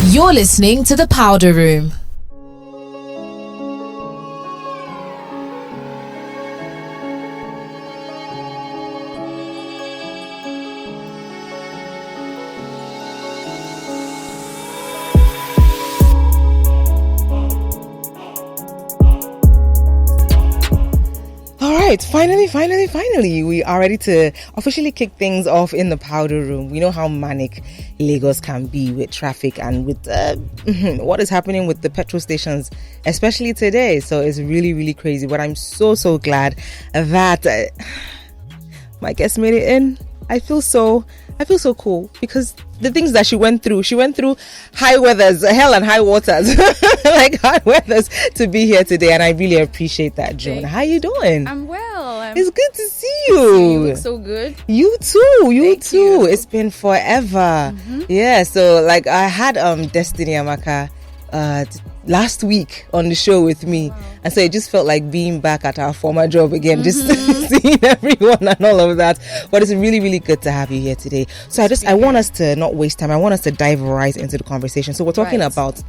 You're listening to The Powder Room. Finally, we are ready to officially kick things off in the powder room. We know how manic Lagos can be with traffic and with what is happening with the petrol stations, especially today. So it's really crazy. But I'm so glad that my guest made it in. I feel so cool because the things that she went through high weathers, hell and high waters, like high weathers to be here today. And I really appreciate that, Joan. How you doing? I'm well. It's good to see you. You look so good. You too. Thank you. It's been forever. Yeah. So like I had Destiny Amaka last week on the show with me. Wow. And so it just felt like being back at our former job again, just seeing everyone and all of that. But it's really good to have you here today. So I want us to not waste time. I want us to dive right into the conversation. So we're talking about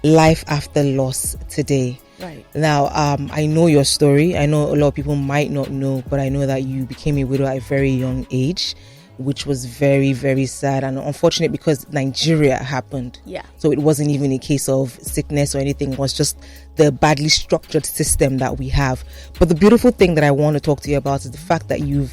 life after loss today. Right. Now, I know your story. I know a lot of people might not know, but I know that you became a widow at a very young age, which was very sad and unfortunate because Nigeria happened. Yeah. So it wasn't even a case of sickness or anything. It was just the badly structured system that we have. But the beautiful thing that I want to talk to you about is the fact that you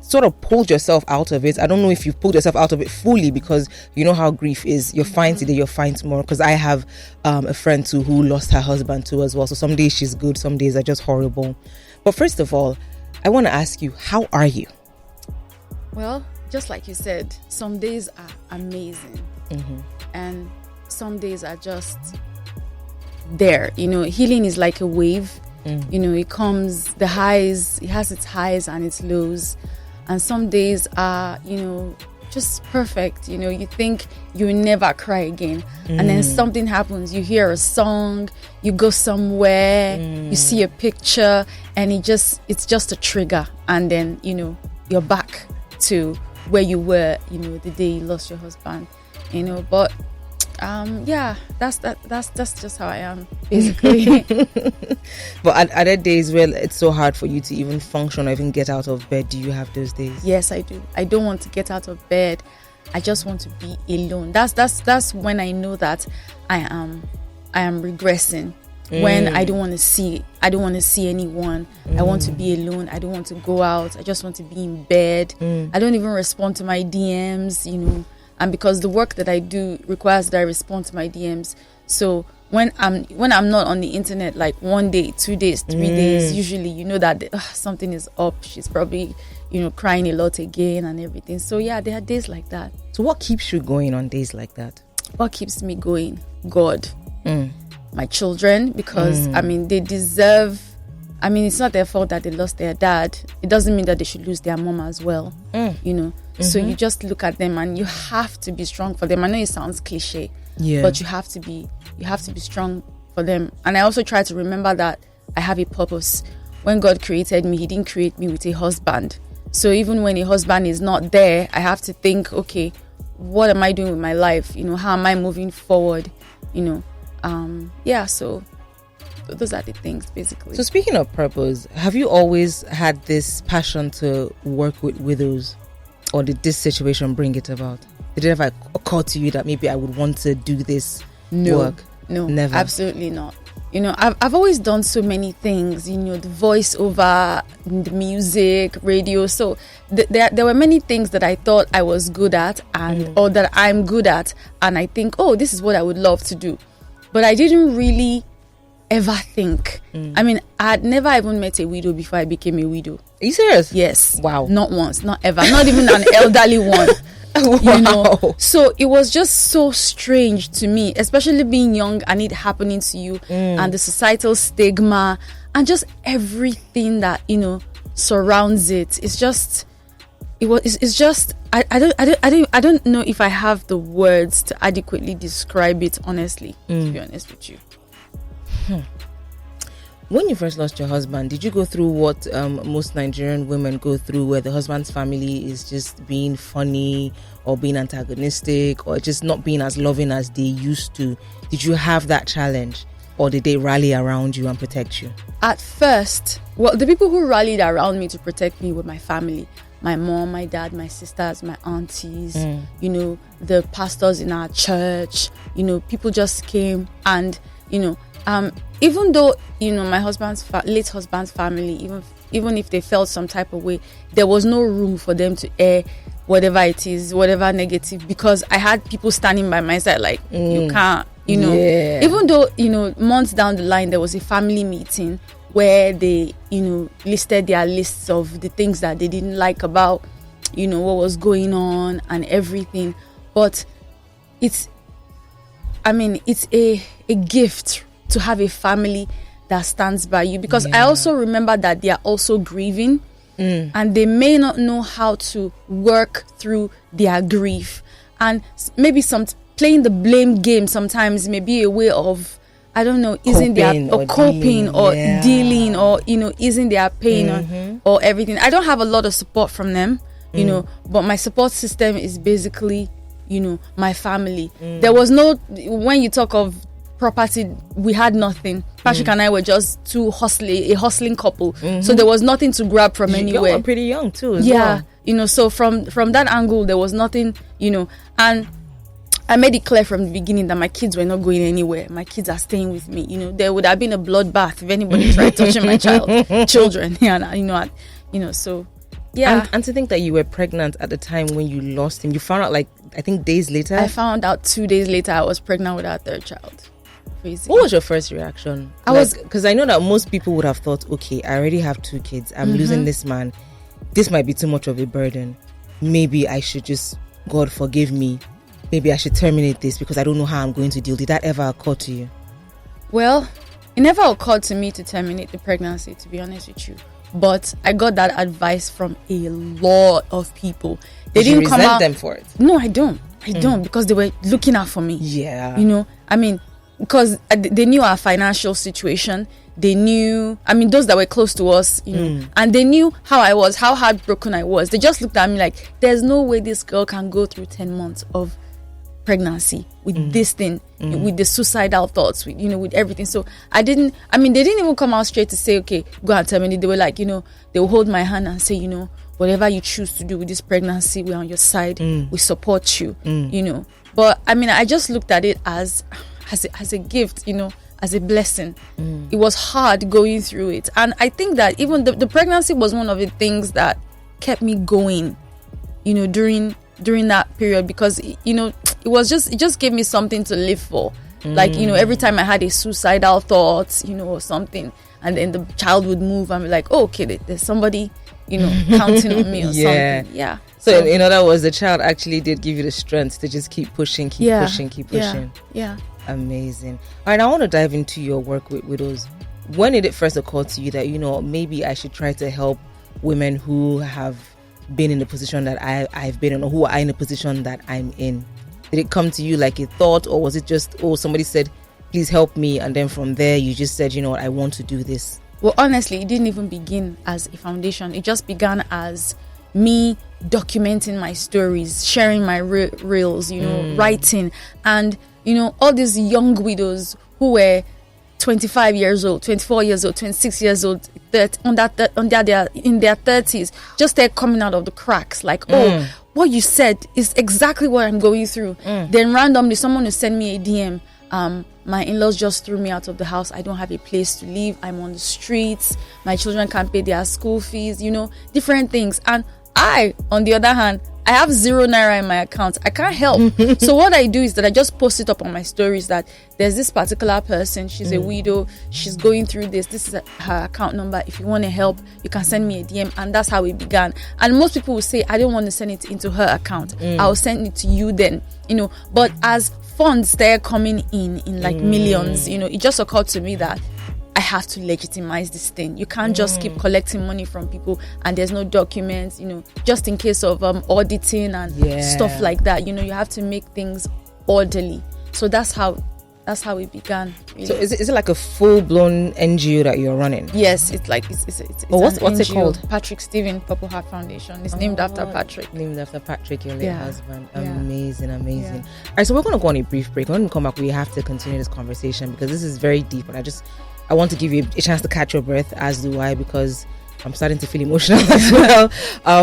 sort of pulled yourself out of it. I don't know if you've pulled yourself out of it fully because you know how grief is. You're fine today, you're fine tomorrow. Because I have a friend too who lost her husband too as well. So some days she's good, some days are just horrible. But first of all, I want to ask you, how are you? Well, just like you said, some days are amazing. And some days are just there. You know, healing is like a wave. You know, it comes, the highs, it has its highs and its lows. And some days are, you know, just perfect. You know, you think you'll never cry again. And then something happens. You hear a song, you go somewhere, you see a picture, and it's just a trigger. And then, you know, you're back to where you were, you know, the day you lost your husband. You know, but yeah, that's just how I am, basically. But are there days where it's so hard for you to even function or even get out of bed? Do you have those days? Yes, I do. I don't want to get out of bed. I just want to be alone. That's when I know that I am regressing. When I don't want to see anyone. I want to be alone. I don't want to go out. I just want to be in bed. I don't even respond to my DMs, you know. And because the work that I do requires that I respond to my DMs. So when I'm not on the internet, like 1 day, 2 days, 3 days, usually you know that something is up. She's probably, you know, crying a lot again and everything. So yeah, there are days like that. So what keeps you going on days like that? What keeps me going? God. My children, because I mean, they deserve. I mean, it's not their fault that they lost their dad. It doesn't mean that they should lose their mom as well. You know. So you just look at them and you have to be strong for them. I know it sounds cliche, but you have to be strong for them. And I also try to remember that I have a purpose. When God created me, He didn't create me with a husband. So even when a husband is not there, I have to think, okay, what am I doing with my life? You know, how am I moving forward? You know, yeah. So those are the things, basically. So speaking of purpose, have you always had this passion to work with widows? Or did this situation bring it about? Did it ever occur to you that maybe I would want to do this work? No, never. Absolutely not. You know, I've always done so many things, you know, the voiceover, the music, radio. So there were many things that I thought I was good at or that I'm good at. And I think, oh, this is what I would love to do. But I didn't really ever think. I mean, I had never even met a widow before I became a widow. Are you serious? Yes. Wow. Not once, not ever, not even an elderly one. Wow. You know, so it was just so strange to me, especially being young and it happening to you, and the societal stigma and just everything that, you know, surrounds it. It's just I don't know if I have the words to adequately describe it, honestly, to be honest with you. When you first lost your husband, did you go through what most Nigerian women go through, where the husband's family is just being funny or being antagonistic or just not being as loving as they used to? Did you have that challenge, or did they rally around you and protect you? At first, well, the people who rallied around me to protect me were my family. My mom, my dad, my sisters, my aunties, you know, the pastors in our church, you know, people just came and, you know, even though, you know, my late husband's family, even if they felt some type of way, there was no room for them to air whatever it is, whatever negative, because I had people standing by my side like, you can't, you know. Yeah. Even though, you know, months down the line, there was a family meeting where they, you know, listed their lists of the things that they didn't like about, you know, what was going on and everything. But it's a gift to have a family that stands by you, because I also remember that they are also grieving and they may not know how to work through their grief, and maybe playing the blame game sometimes may be a way of, I don't know, easing coping or dealing or, you know, easing their pain or everything. I don't have a lot of support from them, you know, but my support system is basically, you know, my family. There was no, when you talk of property, we had nothing. Patrick and I were just a hustling couple. So there was nothing to grab from anywhere. You were pretty young too as well. You know, so from that angle, there was nothing, you know, and I made it clear from the beginning that my kids were not going anywhere. My kids are staying with me. You know, there would have been a bloodbath if anybody tried touching my children. Yeah, you know, so yeah. And to think that you were pregnant at the time when you lost him, you found out like, I think days later. I found out 2 days later I was pregnant with our third child. Crazy. What was your first reaction? Because I know that most people would have thought, okay, I already have 2 kids. I'm losing this man. This might be too much of a burden. Maybe I should just, God forgive me, maybe I should terminate this because I don't know how I'm going to deal. Did that ever occur to you? Well, it never occurred to me to terminate the pregnancy, to be honest with you. But I got that advice from a lot of people. They didn't come out them for it. No, I don't, because they were looking out for me. Yeah, you know, I mean, because they knew our financial situation. They knew, I mean, those that were close to us, you know, and they knew how I was, how heartbroken I was. They just looked at me like, there's no way this girl can go through 10 months of pregnancy with this thing, with the suicidal thoughts, with, you know, with everything. So they didn't even come out straight to say, okay, go and terminate. They were like, you know, they will hold my hand and say, you know, whatever you choose to do with this pregnancy, we're on your side. We support you, you know. But I mean, I just looked at it as a gift, you know, as a blessing. It was hard going through it, and I think that even the pregnancy was one of the things that kept me going, you know, during that period, because, you know, it just gave me something to live for. Like, you know, every time I had a suicidal thought, you know, or something, and then the child would move, I'm like, oh, okay, there's somebody, you know, counting on me or something. Yeah. So in other words, the child actually did give you the strength to just keep pushing, keep pushing. Yeah. Amazing. All right, I want to dive into your work with widows. When did it first occur to you that, you know, maybe I should try to help women who have been in the position that I've been in, or who are in the position that I'm in? Did it come to you like a thought, or was it just, oh, somebody said, please help me, and then from there you just said, you know what, I want to do this? Well, honestly, it didn't even begin as a foundation. It just began as me documenting my stories, sharing my reels, you know, writing. And, you know, all these young widows who were 25 years old, 24 years old, 26 years old, in their 30s, just they're coming out of the cracks like, oh, what you said is exactly what I'm going through. Then randomly someone will send me a DM. My in-laws just threw me out of the house. I don't have a place to live. I'm on the streets. My children can't pay their school fees, you know, different things. And I, on the other hand, I have 0 naira in my account. I can't help. So what I do is that I just post it up on my stories that there's this particular person. She's a widow. She's going through this. This is her account number. If you want to help, you can send me a DM. And that's how it began. And most people will say, I don't want to send it into her account. I'll send it to you then, you know. But as funds started coming in like millions, you know, it just occurred to me that I have to legitimize this thing. You can't just keep collecting money from people and there's no documents, you know, just in case of auditing and stuff like that. You know, you have to make things orderly. So that's how that's how it began. Really. So is it like a full-blown NGO that you're running? Yes, it's what's an it NGO, called? Patrick Stephen Purple Heart Foundation. It's named after Patrick. Named after Patrick, your late Yeah. husband. Yeah. Amazing. Yeah. All right, so we're going to go on a brief break. When we come back, we have to continue this conversation because this is very deep, and I want to give you a chance to catch your breath, as do I, because I'm starting to feel emotional as well.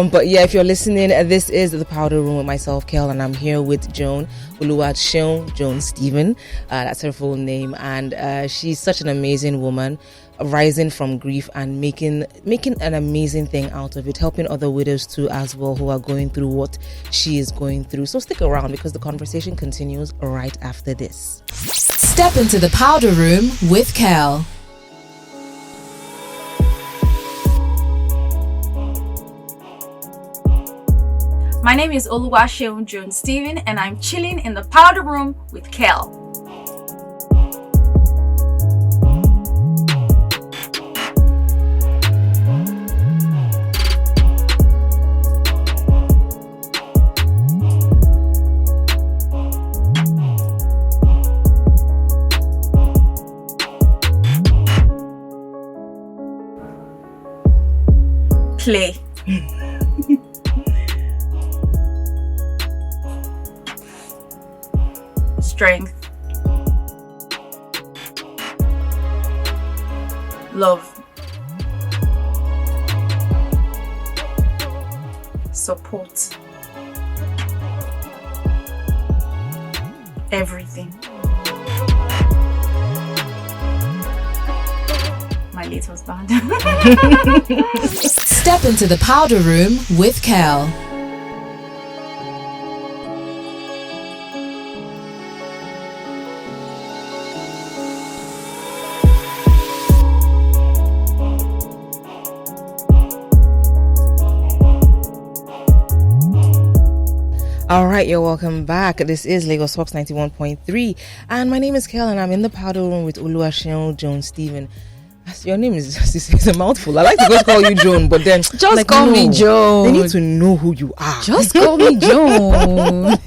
But yeah, if you're listening, this is The Powder Room with myself, Kel, and I'm here with Joan, Oluwaseun, Joan Stephen. That's her full name. And she's such an amazing woman, rising from grief and making an amazing thing out of it, helping other widows too as well who are going through what she is going through. So stick around because the conversation continues right after this. Step into the powder room with Kel. My name is Oluwaseun Joan Stephen, and I'm chilling in the powder room with Kel. Play. Strength, love, support, everything. My late husband. Step into the powder room with Kel. All right, you're welcome back. This is Lagos Swaps 91.3, and my name is Kel, and I'm in the powder room with Oluwaseun Joan Stephen. Your name is it's a mouthful. I like to go call you Joan, but then Just call me Joan. They need to know who you are. Just call me Joan. All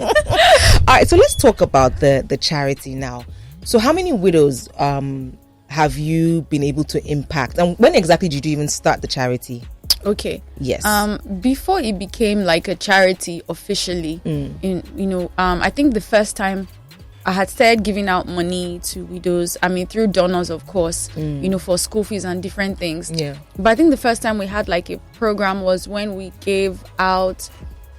right, so let's talk about the charity now. So how many widows have you been able to impact, and when exactly did you even start the charity? Okay. Yes. Before it became like a charity officially, I think the first time I had started giving out money to widows, through donors, of course, for school fees and different things. Yeah. But I think the first time we had like a program was when we gave out,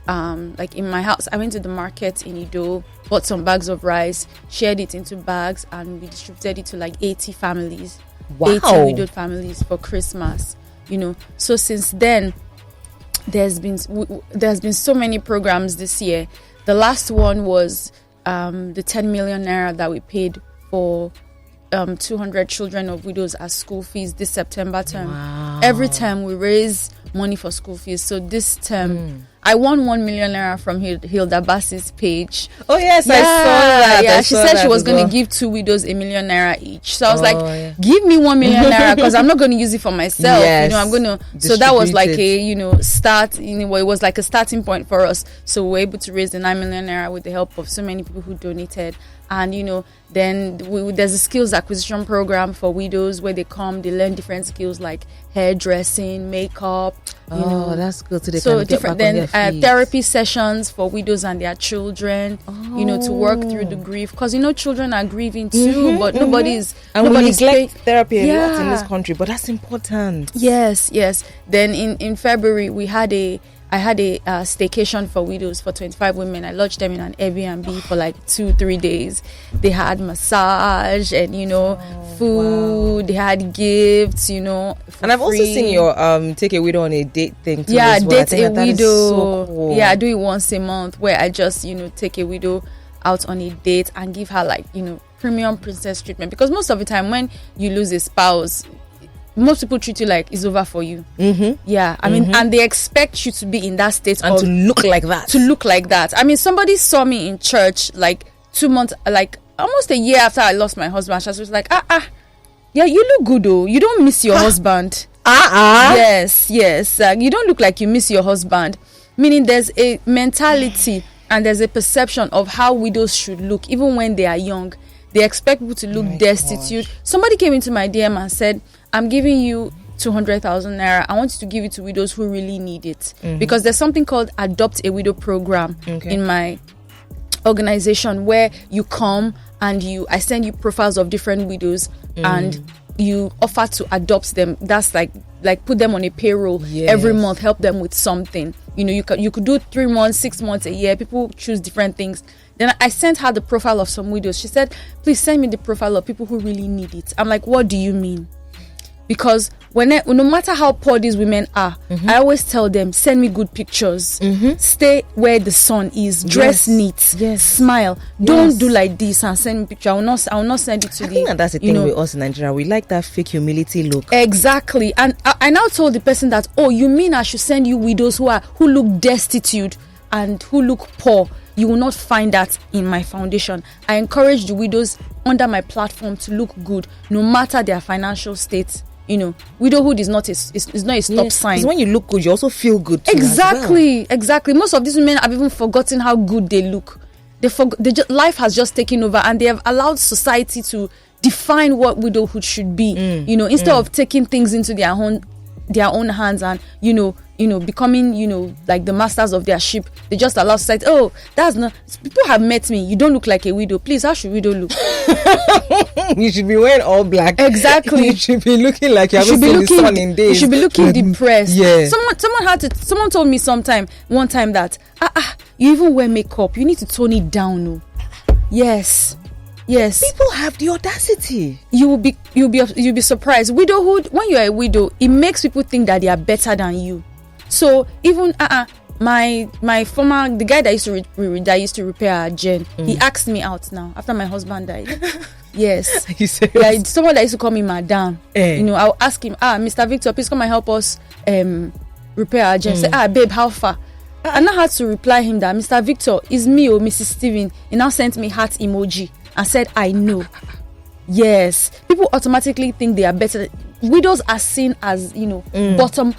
like in my house, I went to the market in Ido, bought some bags of rice, shared it into bags, and we distributed it to like 80 families. Wow. 80 widowed families for Christmas. So since then there's been so many programs this year. The last one was the 10 million naira that we paid for 200 children of widows as school fees this September term. Wow. Every term we raise money for school fees. So this term I won 1 million naira from Hilda Bass's page. Oh yes, I saw that. Yeah, she said she was going to to give 2 widows 1 million naira each. So I was give me 1 million naira because I'm not going to use it for myself. Yes. I'm going to. So that was like a start. It was like a starting point for us. So we were able to raise the 9 million naira with the help of so many people who donated. And then there's a skills acquisition program for widows where they come, they learn different skills like hairdressing, makeup. That's good. So different. Then therapy sessions for widows and their children. To work through the grief, because children are grieving too, but nobody's neglect therapy a lot in this country, but that's important. Yes. Then in February I had a staycation for widows for 25 women. I lodged them in an Airbnb for like 2-3 days. They had massage and food. Wow. They had gifts. And I've also seen your take a widow on a date thing too. Yeah, as well. date a widow. So cool. Yeah, I do it once a month where I just take a widow out on a date and give her like premium princess treatment, because most of the time when you lose a spouse, most people treat you like it's over for you. Yeah, and they expect you to be in that state and to look like that. Somebody saw me in church like 2 months, like almost a year after I lost my husband. She was like, yeah, you look good though. You don't miss your husband. Yes. You don't look like you miss your husband. Meaning there's a mentality and there's a perception of how widows should look, even when they are young. They expect people to look destitute. Somebody came into my DM and said, I'm giving you 200,000 naira. I want you to give it to widows who really need it. Because there's something called Adopt a Widow program in my organization, where you come and I send you profiles of different widows and you offer to adopt them. That's like put them on a payroll every month, help them with something. You could do 3 months, 6 months, a year. People choose different things. Then I sent her the profile of some widows. She said, please send me the profile of people who really need it. I'm like, what do you mean? Because no matter how poor these women are, I always tell them, send me good pictures. Stay where the sun is. Dress neat. Smile. Don't do like this and send me picture. I will not send it to I think that's the thing with us in Nigeria. We like that fake humility look. Exactly. And I now told the person that, oh, you mean I should send you widows who look destitute and who look poor? You will not find that in my foundation. I encourage the widows under my platform to look good, no matter their financial state. Widowhood is not a stop sign. Because when you look good, you also feel good too. Exactly. Most of these women have even forgotten how good they look. Life has just taken over, and they have allowed society to define what widowhood should be. Instead of taking things into their own hands and becoming like the masters of their ship, they just allow society. Oh, that's not. People have met me. You don't look like a widow. Please, how should widow look? You should be wearing all black. Exactly. You should be looking like you haven't seen the sun in days. You should be looking depressed. Yeah. Someone told me one time that you even wear makeup. You need to tone it down. No. Yes. People have the audacity. You'll be surprised. Widowhood, when you're a widow, it makes people think that they are better than you. So even the guy that used to repair our gen, he asked me out now after my husband died. Yes. Are you serious? Like someone that used to call me madam. I'll ask him, Mr. Victor, please come and help us repair our gen. Say, babe, how far? And I had to reply him that Mr. Victor is me or Mrs. Steven. He now sent me heart emoji and said, I know. Yes. People automatically think they are better. Widows are seen as, bottom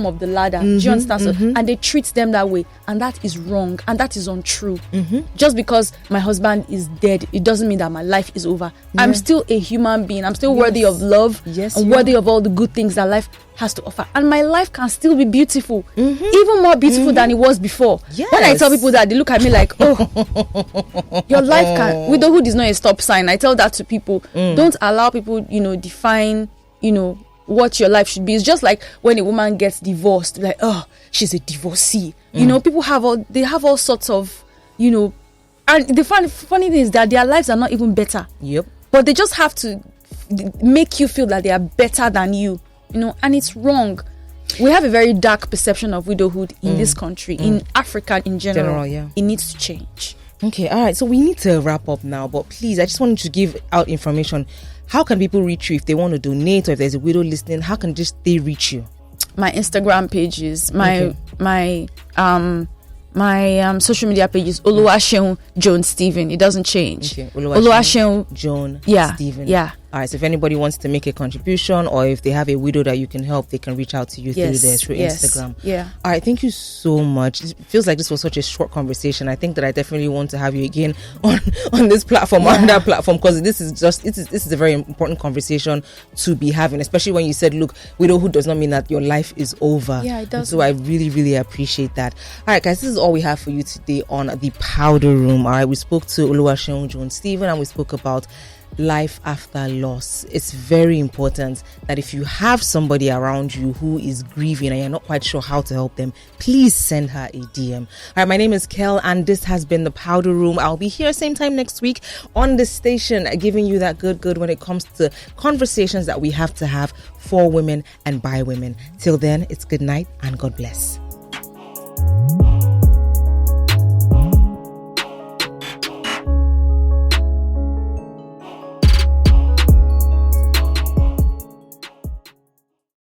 of the ladder. Do you understand? So, and they treat them that way. And that is wrong. And that is untrue. Just because my husband is dead, it doesn't mean that my life is over. Yeah. I'm still a human being. I'm still worthy of love. And worthy of all the good things that life has to offer. And my life can still be beautiful. Even more beautiful than it was before. Yes. When I tell people that, they look at me like, oh, your life can. Widowhood is not a stop sign. I tell that to people. Don't allow people, define what your life should be. It's just like when a woman gets divorced, like, oh, she's a divorcee. People have all sorts of, and the funny thing is that their lives are not even better. Yep. But they just have to make you feel that they are better than you, and it's wrong. We have a very dark perception of widowhood in this country, in Africa in general. It needs to change. Okay, all right. So we need to wrap up now, but please, I just wanted to give out information. How can people reach you if they want to donate, or if there's a widow listening? How can they reach you? My Instagram pages, my social media pages, Oluwaseun Joan Stephen. It doesn't change. Okay. Oluwaseun Joan Stephen. Yeah. All right. So if anybody wants to make a contribution, or if they have a widow that you can help, they can reach out to you through Instagram. Yeah. All right. Thank you so much. It feels like this was such a short conversation. I think that I definitely want to have you again on this platform, on that platform, because this is a very important conversation to be having, especially when you said, look, widowhood does not mean that your life is over. Yeah, it does. So I really, really appreciate that. All right, guys, this is all we have for you today on the Powder Room. All right, we spoke to Oluwaseun Joan Stephen, and we spoke about life after loss. It's very important that if you have somebody around you who is grieving and you're not quite sure how to help them, please send her a DM. All right, my name is Kel, and this has been the Powder Room. I'll be here same time next week on this station, giving you that good when it comes to conversations that we have to have for women and by women. Till then, it's good night and God bless.